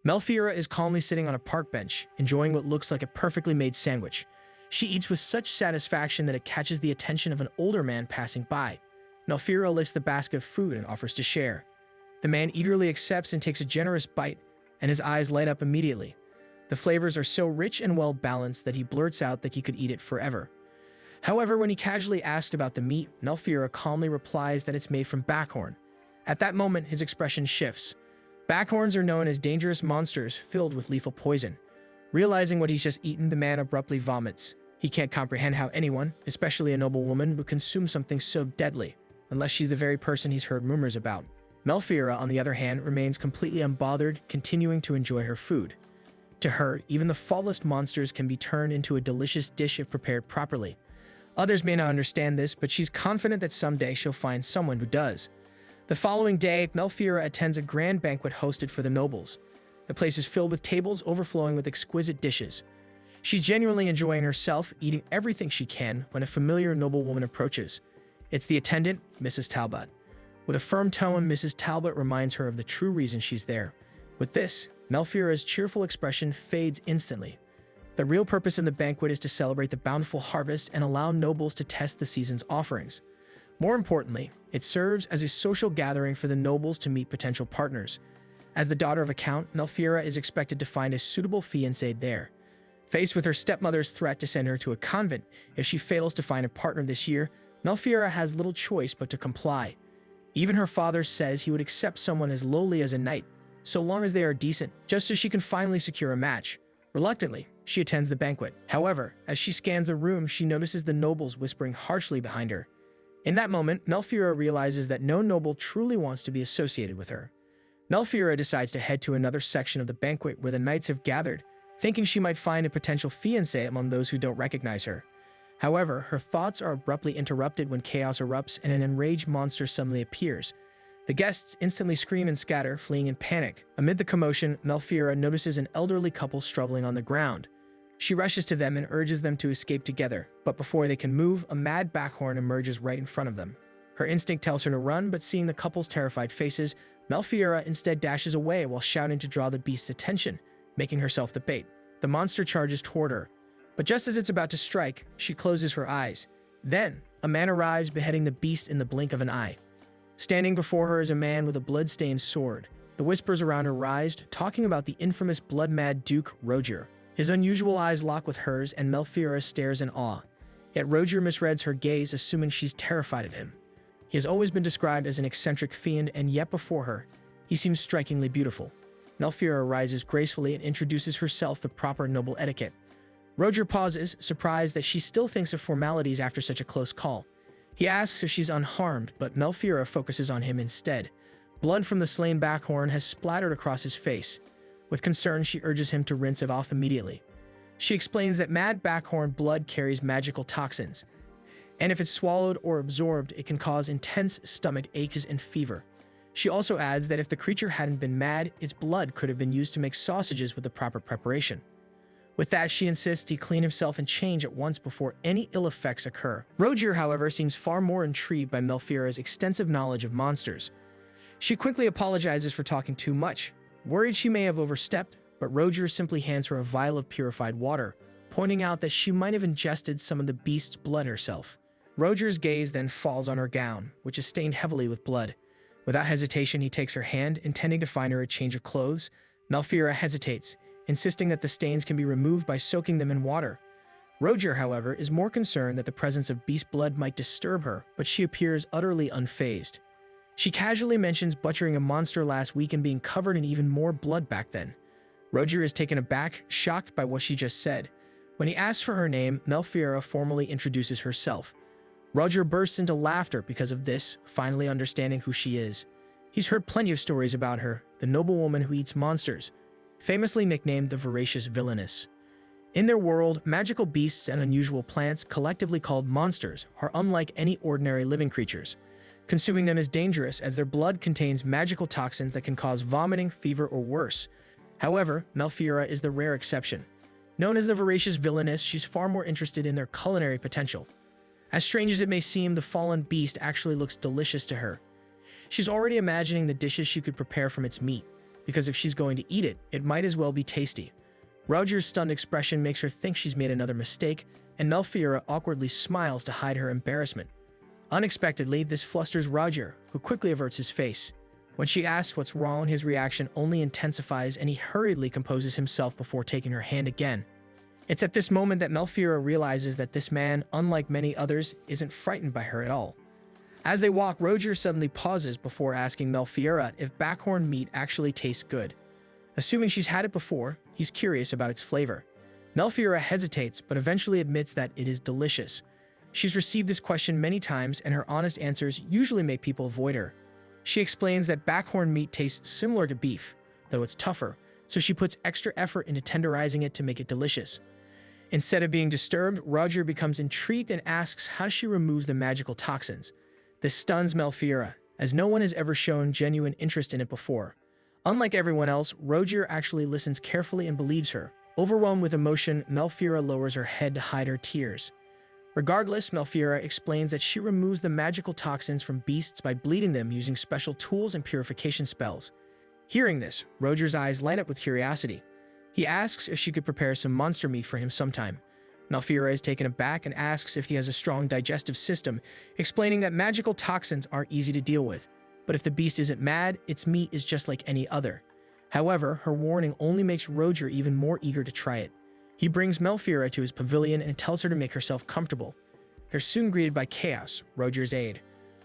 Melfiora is calmly sitting on a park bench, enjoying what looks like a perfectly made sandwich. She eats with such satisfaction that it catches the attention of an older man passing by. Melfiora lifts the basket of food and offers to share. The man eagerly accepts and takes a generous bite, and his eyes light up immediately. The flavors are so rich and well-balanced that he blurts out that he could eat it forever. However, when he casually asked about the meat, Melfiora calmly replies that it's made from backhorn. At that moment, his expression shifts. Backhorns are known as dangerous monsters filled with lethal poison. Realizing what he's just eaten, the man abruptly vomits. He can't comprehend how anyone, especially a noble woman, would consume something so deadly, unless she's the very person he's heard rumors about. Melfiora, on the other hand, remains completely unbothered, continuing to enjoy her food. To her, even the foulest monsters can be turned into a delicious dish if prepared properly. Others may not understand this, but she's confident that someday she'll find someone who does. The following day, Melfiora attends a grand banquet hosted for the nobles. The place is filled with tables overflowing with exquisite dishes. She's genuinely enjoying herself, eating everything she can, when a familiar noblewoman approaches. It's the attendant, Mrs. Talbot. With a firm tone, Mrs. Talbot reminds her of the true reason she's there. With this, Melfiora's cheerful expression fades instantly. The real purpose of the banquet is to celebrate the bountiful harvest and allow nobles to test the season's offerings. More importantly, it serves as a social gathering for the nobles to meet potential partners. As the daughter of a count, Melfiora is expected to find a suitable fiancé there. Faced with her stepmother's threat to send her to a convent if she fails to find a partner this year, Melfiora has little choice but to comply. Even her father says he would accept someone as lowly as a knight, so long as they are decent, just so she can finally secure a match. Reluctantly, she attends the banquet. However, as she scans the room, she notices the nobles whispering harshly behind her. In that moment, Melfiora realizes that no noble truly wants to be associated with her. Melfiora decides to head to another section of the banquet where the knights have gathered, thinking she might find a potential fiancé among those who don't recognize her. However, her thoughts are abruptly interrupted when chaos erupts and an enraged monster suddenly appears. The guests instantly scream and scatter, fleeing in panic. Amid the commotion, Melfiora notices an elderly couple struggling on the ground. She rushes to them and urges them to escape together, but before they can move, a mad backhorn emerges right in front of them. Her instinct tells her to run, but seeing the couple's terrified faces, Melfiora instead dashes away while shouting to draw the beast's attention, making herself the bait. The monster charges toward her, but just as it's about to strike, she closes her eyes. Then, a man arrives, beheading the beast in the blink of an eye. Standing before her is a man with a blood-stained sword. The whispers around her rise, talking about the infamous blood-mad Duke Roger. His unusual eyes lock with hers, and Melfiora stares in awe. Yet Roger misreads her gaze, assuming she's terrified of him. He has always been described as an eccentric fiend, and yet before her, he seems strikingly beautiful. Melfiora rises gracefully and introduces herself with proper noble etiquette. Roger pauses, surprised that she still thinks of formalities after such a close call. He asks if she's unharmed, but Melfiora focuses on him instead. Blood from the slain backhorn has splattered across his face. With concern, she urges him to rinse it off immediately. She explains that mad backhorn blood carries magical toxins, and if it's swallowed or absorbed, it can cause intense stomach aches and fever. She also adds that if the creature hadn't been mad, its blood could have been used to make sausages with the proper preparation. With that, she insists he clean himself and change at once before any ill effects occur. Roger, however, seems far more intrigued by Melfiora's extensive knowledge of monsters. She quickly apologizes for talking too much, worried she may have overstepped, but Roger simply hands her a vial of purified water, pointing out that she might have ingested some of the beast's blood herself. Roger's gaze then falls on her gown, which is stained heavily with blood. Without hesitation, he takes her hand, intending to find her a change of clothes. Melfiora hesitates, insisting that the stains can be removed by soaking them in water. Roger, however, is more concerned that the presence of beast blood might disturb her, but she appears utterly unfazed. She casually mentions butchering a monster last week and being covered in even more blood back then. Roger is taken aback, shocked by what she just said. When he asks for her name, Melfiora formally introduces herself. Roger bursts into laughter because of this, finally understanding who she is. He's heard plenty of stories about her, the noblewoman who eats monsters, famously nicknamed the voracious villainess. In their world, magical beasts and unusual plants, collectively called monsters, are unlike any ordinary living creatures. Consuming them is dangerous as their blood contains magical toxins that can cause vomiting, fever, or worse. However, Melfiora is the rare exception. Known as the voracious villainess, she's far more interested in their culinary potential. As strange as it may seem, the fallen beast actually looks delicious to her. She's already imagining the dishes she could prepare from its meat. because if she's going to eat it, it might as well be tasty. Roger's stunned expression makes her think she's made another mistake, and Melfiora awkwardly smiles to hide her embarrassment. Unexpectedly, this flusters Roger, who quickly averts his face. When she asks what's wrong, his reaction only intensifies and he hurriedly composes himself before taking her hand again. It's at this moment that Melfiora realizes that this man, unlike many others, isn't frightened by her at all. As they walk, Roger suddenly pauses before asking Melfiora if backhorn meat actually tastes good. Assuming she's had it before, he's curious about its flavor. Melfiora hesitates, but eventually admits that it is delicious. She's received this question many times, and her honest answers usually make people avoid her. She explains that backhorn meat tastes similar to beef, though it's tougher, so she puts extra effort into tenderizing it to make it delicious. Instead of being disturbed, Roger becomes intrigued and asks how she removes the magical toxins. This stuns Melfiora, as no one has ever shown genuine interest in it before. Unlike everyone else, Roger actually listens carefully and believes her. Overwhelmed with emotion, Melfiora lowers her head to hide her tears. Regardless, Melfiora explains that she removes the magical toxins from beasts by bleeding them using special tools and purification spells. Hearing this, Roger's eyes light up with curiosity. He asks if she could prepare some monster meat for him sometime. Melfiora is taken aback and asks if he has a strong digestive system, explaining that magical toxins aren't easy to deal with. But if the beast isn't mad, its meat is just like any other. However, her warning only makes Roger even more eager to try it. He brings Melfiora to his pavilion and tells her to make herself comfortable. They're soon greeted by Chaos, Roger's aide.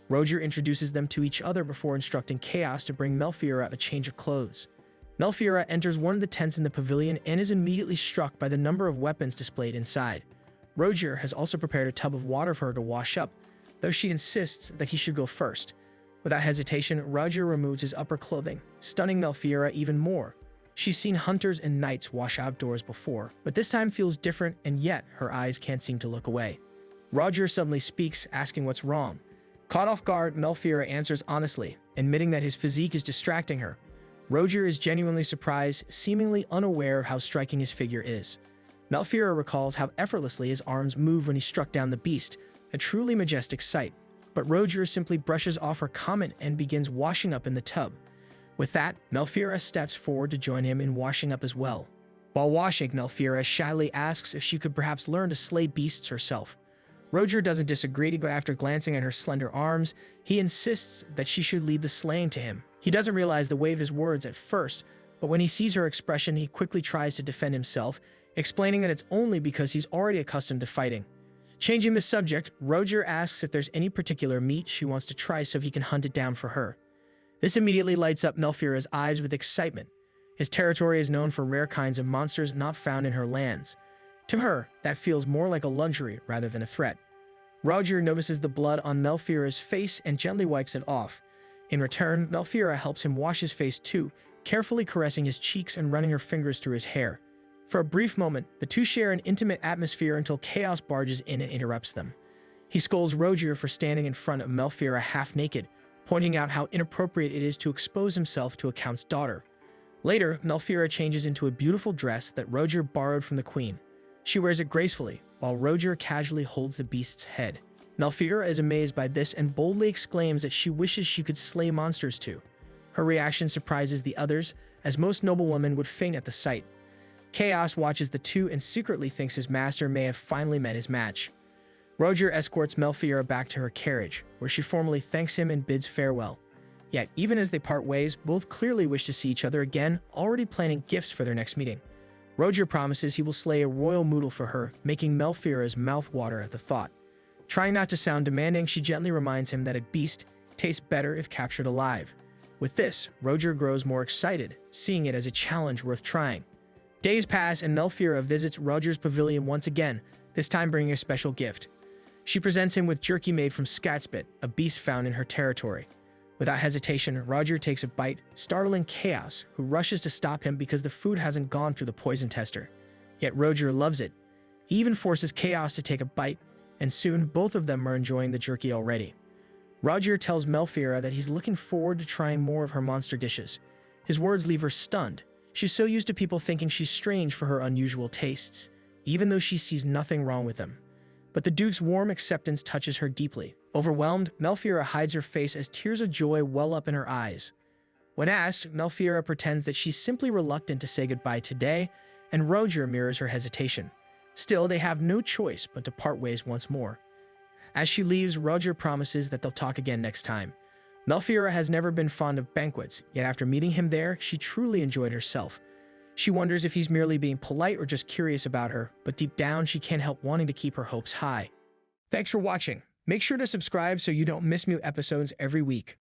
Roger introduces them to each other before instructing Chaos to bring Melfiora a change of clothes. Melfiora enters one of the tents in the pavilion and is immediately struck by the number of weapons displayed inside. Roger has also prepared a tub of water for her to wash up, though she insists that he should go first. Without hesitation, Roger removes his upper clothing, stunning Melfiora even more. She's seen hunters and knights wash outdoors before, but this time feels different, and yet her eyes can't seem to look away. Roger suddenly speaks, asking what's wrong. Caught off guard, Melfiora answers honestly, admitting that his physique is distracting her. Roger is genuinely surprised, seemingly unaware of how striking his figure is. Melfiora recalls how effortlessly his arms moved when he struck down the beast, a truly majestic sight. But Roger simply brushes off her comment and begins washing up in the tub. With that, Melfiora steps forward to join him in washing up as well. While washing, Melfiora shyly asks if she could perhaps learn to slay beasts herself. Roger doesn't disagree, but after glancing at her slender arms, he insists that she should lead the slaying to him. He doesn't realize the weight of his words at first, but when he sees her expression, he quickly tries to defend himself, explaining that it's only because he's already accustomed to fighting. Changing the subject, Roger asks if there's any particular meat she wants to try so he can hunt it down for her. This immediately lights up Melfiora's eyes with excitement. His territory is known for rare kinds of monsters not found in her lands. To her, that feels more like a luxury rather than a threat. Roger notices the blood on Melfiora's face and gently wipes it off. In return, Melfiora helps him wash his face too, carefully caressing his cheeks and running her fingers through his hair. For a brief moment, the two share an intimate atmosphere until Chaos barges in and interrupts them. He scolds Roger for standing in front of Melfiora half-naked, pointing out how inappropriate it is to expose himself to a count's daughter. Later, Melfiora changes into a beautiful dress that Roger borrowed from the queen. She wears it gracefully, while Roger casually holds the beast's head. Melfiora is amazed by this and boldly exclaims that she wishes she could slay monsters too. Her reaction surprises the others, as most noblewomen would faint at the sight. Chaos watches the two and secretly thinks his master may have finally met his match. Roger escorts Melfiora back to her carriage, where she formally thanks him and bids farewell. Yet, even as they part ways, both clearly wish to see each other again, already planning gifts for their next meeting. Roger promises he will slay a royal moodle for her, making Melfiora's mouth water at the thought. Trying not to sound demanding, she gently reminds him that a beast tastes better if captured alive. With this, Roger grows more excited, seeing it as a challenge worth trying. Days pass and Melfiora visits Roger's pavilion once again, this time bringing a special gift. She presents him with jerky made from skatspit, a beast found in her territory. Without hesitation, Roger takes a bite, startling Chaos, who rushes to stop him because the food hasn't gone through the poison tester. Yet Roger loves it. He even forces Chaos to take a bite, and soon both of them are enjoying the jerky already. Roger tells Melfiora that he's looking forward to trying more of her monster dishes. His words leave her stunned. She's so used to people thinking she's strange for her unusual tastes, even though she sees nothing wrong with them. But the Duke's warm acceptance touches her deeply. Overwhelmed, Melfiora hides her face as tears of joy well up in her eyes. When asked, Melfiera pretends that she's simply reluctant to say goodbye today, and Roger mirrors her hesitation. Still, they have no choice but to part ways once more. As she leaves, Roger promises that they'll talk again next time. Melfiera has never been fond of banquets, yet after meeting him there, she truly enjoyed herself. She wonders if he's merely being polite or just curious about her, but deep down she can't help wanting to keep her hopes high. Thanks for watching. Make sure to subscribe so you don't miss new episodes every week.